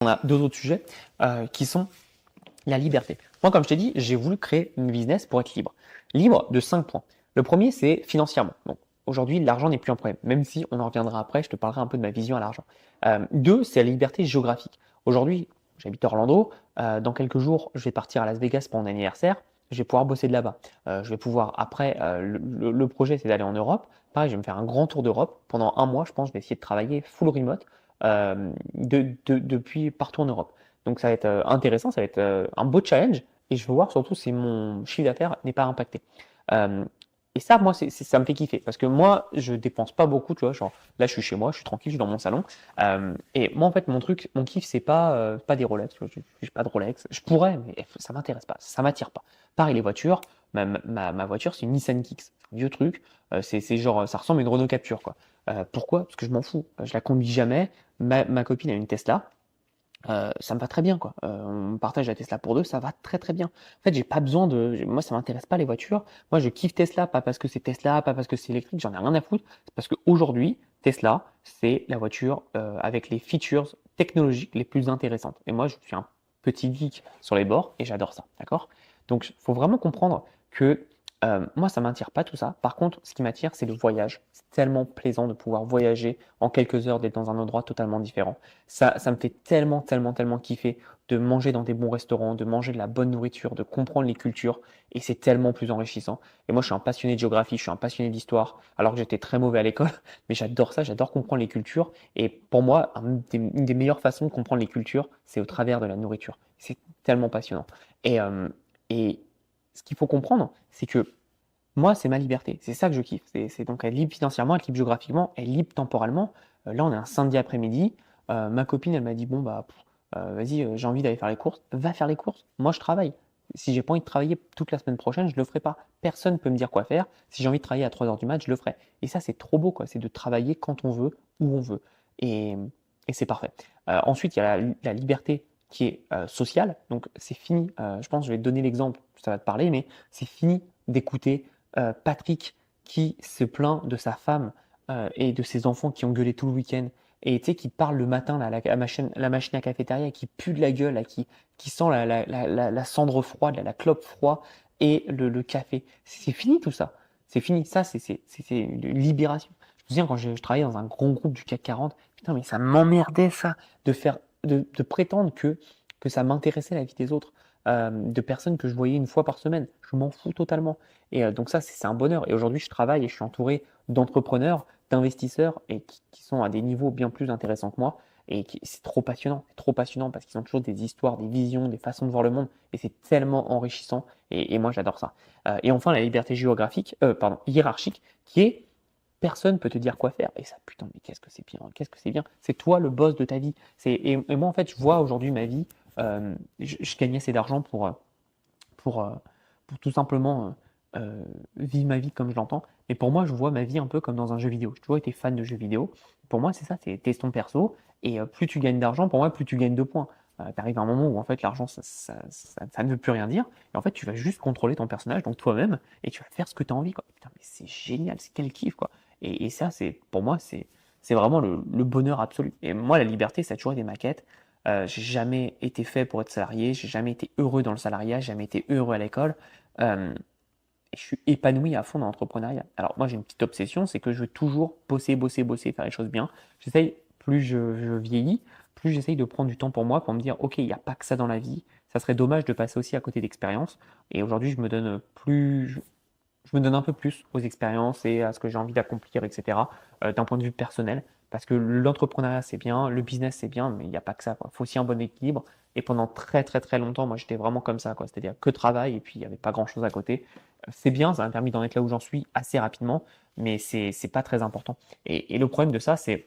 On a deux autres sujets qui sont la liberté. Moi, comme je t'ai dit, j'ai voulu créer une business pour être libre. Libre de 5 points. Le premier, c'est financièrement. Donc, aujourd'hui, l'argent n'est plus un problème. Même si on en reviendra après, je te parlerai un peu de ma vision à l'argent. Deux, c'est la liberté géographique. Aujourd'hui, j'habite Orlando. Dans quelques jours, je vais partir à Las Vegas pour mon anniversaire. Je vais pouvoir bosser de là-bas. Je vais pouvoir, après, le projet, c'est d'aller en Europe. Pareil, je vais me faire un grand tour d'Europe. Pendant un mois, je pense, je vais essayer de travailler full remote depuis partout en Europe. Donc ça va être intéressant, ça va être un beau challenge et je veux voir surtout si mon chiffre d'affaires n'est pas impacté. Euh, et ça, moi, ça me fait kiffer parce que moi, je dépense pas beaucoup, tu vois. Genre, là, je suis chez moi, je suis tranquille, je suis dans mon salon. Et moi, en fait, mon truc, mon kiff, c'est pas des Rolex. Tu vois, je n'ai pas de Rolex. Je pourrais, mais ça m'intéresse pas, ça m'attire pas. Pareil, les voitures. Ma voiture, c'est une Nissan Kicks, c'est un vieux truc. C'est genre, ça ressemble à une Renault Captur, quoi. Pourquoi? Parce que je m'en fous. Je la conduis jamais. Ma copine a une Tesla. Ça me va très bien, quoi. On partage la Tesla pour deux, ça va très très bien. En fait, j'ai pas besoin de. Moi, ça m'intéresse pas les voitures. Moi, je kiffe Tesla, pas parce que c'est Tesla, pas parce que c'est électrique, j'en ai rien à foutre. C'est parce qu'aujourd'hui, Tesla, c'est la voiture avec les features technologiques les plus intéressantes. Et moi, je suis un petit geek sur les bords et j'adore ça, d'accord? Donc, il faut vraiment comprendre que moi, ça m'attire pas tout ça. Par contre, ce qui m'attire, c'est le voyage. C'est tellement plaisant de pouvoir voyager en quelques heures, d'être dans un endroit totalement différent. Ça me fait tellement, tellement, tellement kiffer de manger dans des bons restaurants, de manger de la bonne nourriture, de comprendre les cultures. Et c'est tellement plus enrichissant. Et moi, je suis un passionné de géographie, je suis un passionné d'histoire, alors que j'étais très mauvais à l'école. Mais j'adore ça, j'adore comprendre les cultures. Et pour moi, une des meilleures façons de comprendre les cultures, c'est au travers de la nourriture. C'est tellement passionnant. Et ce qu'il faut comprendre, c'est que moi, c'est ma liberté. C'est ça que je kiffe. C'est donc être libre financièrement, être libre géographiquement, être libre temporellement. Là, on est un samedi après-midi. Ma copine, elle m'a dit, bon, bah, vas-y, j'ai envie d'aller faire les courses. Va faire les courses. Moi, je travaille. Si j'ai pas envie de travailler toute la semaine prochaine, je le ferai pas. Personne ne peut me dire quoi faire. Si j'ai envie de travailler à 3 heures du mat, je le ferai. Et ça, c'est trop beau, quoi. C'est de travailler quand on veut, où on veut. Et, et c'est parfait. Ensuite, il y a la liberté qui est sociale. Donc, c'est fini. Je pense que je vais te donner l'exemple, ça va te parler, mais c'est fini d'écouter Patrick qui se plaint de sa femme et de ses enfants qui ont gueulé tout le week-end. Et tu sais, qui parle le matin, là, la machine à cafétéria, qui pue de la gueule, là, qui sent la cendre froide, la clope froide et le café. C'est fini tout ça. C'est fini. Ça, c'est une libération. Je me souviens quand je travaillais dans un grand groupe du CAC 40, putain, mais ça m'emmerdait ça, de prétendre que ça m'intéressait la vie des autres, de personnes que je voyais une fois par semaine. Je m'en fous totalement. Et donc ça, c'est un bonheur. Et aujourd'hui, je travaille et je suis entouré d'entrepreneurs, d'investisseurs et qui sont à des niveaux bien plus intéressants que moi. Et c'est trop passionnant parce qu'ils ont toujours des histoires, des visions, des façons de voir le monde. Et c'est tellement enrichissant. Et moi, j'adore ça. Et enfin, la liberté géographique, pardon, hiérarchique, qui est personne peut te dire quoi faire. Et ça, putain, mais qu'est-ce que c'est bien, qu'est-ce que c'est bien. C'est toi le boss de ta vie. Et moi, en fait, je vois aujourd'hui ma vie. Je gagne assez d'argent pour, euh, pour tout simplement vivre ma vie comme je l'entends. Mais pour moi, je vois ma vie un peu comme dans un jeu vidéo. J'ai toujours été fan de jeux vidéo. Pour moi, c'est ça, c'est tester ton perso. Et plus tu gagnes d'argent, pour moi, plus tu gagnes de points. Tu arrives à un moment où en fait l'argent ça ne veut plus rien dire. Et en fait, tu vas juste contrôler ton personnage, donc toi-même, et tu vas faire ce que tu as envie, quoi. Putain, mais c'est génial, c'est quel kiff, quoi. Et ça, pour moi, c'est vraiment le bonheur absolu. Et moi, la liberté, ça a toujours été ma quête. J'ai jamais été fait pour être salarié, j'ai jamais été heureux dans le salariat, j'ai jamais été heureux à l'école. Euh, et je suis épanoui à fond dans l'entrepreneuriat. Alors moi j'ai une petite obsession, c'est que je veux toujours bosser, bosser, bosser, faire les choses bien. J'essaye, plus je vieillis, plus j'essaye de prendre du temps pour moi, pour me dire, ok, il n'y a pas que ça dans la vie. Ça serait dommage de passer aussi à côté d'expérience. Et aujourd'hui je me donne un peu plus aux expériences et à ce que j'ai envie d'accomplir, etc. D'un point de vue personnel. Parce que l'entrepreneuriat, c'est bien, le business, c'est bien, mais il n'y a pas que ça, quoi. Il faut aussi un bon équilibre. Et pendant très, très, très longtemps, moi, j'étais vraiment comme ça, quoi. C'est-à-dire que travail et puis il n'y avait pas grand-chose à côté. C'est bien, ça m'a permis d'en être là où j'en suis assez rapidement, mais c'est pas très important. Et le problème de ça, c'est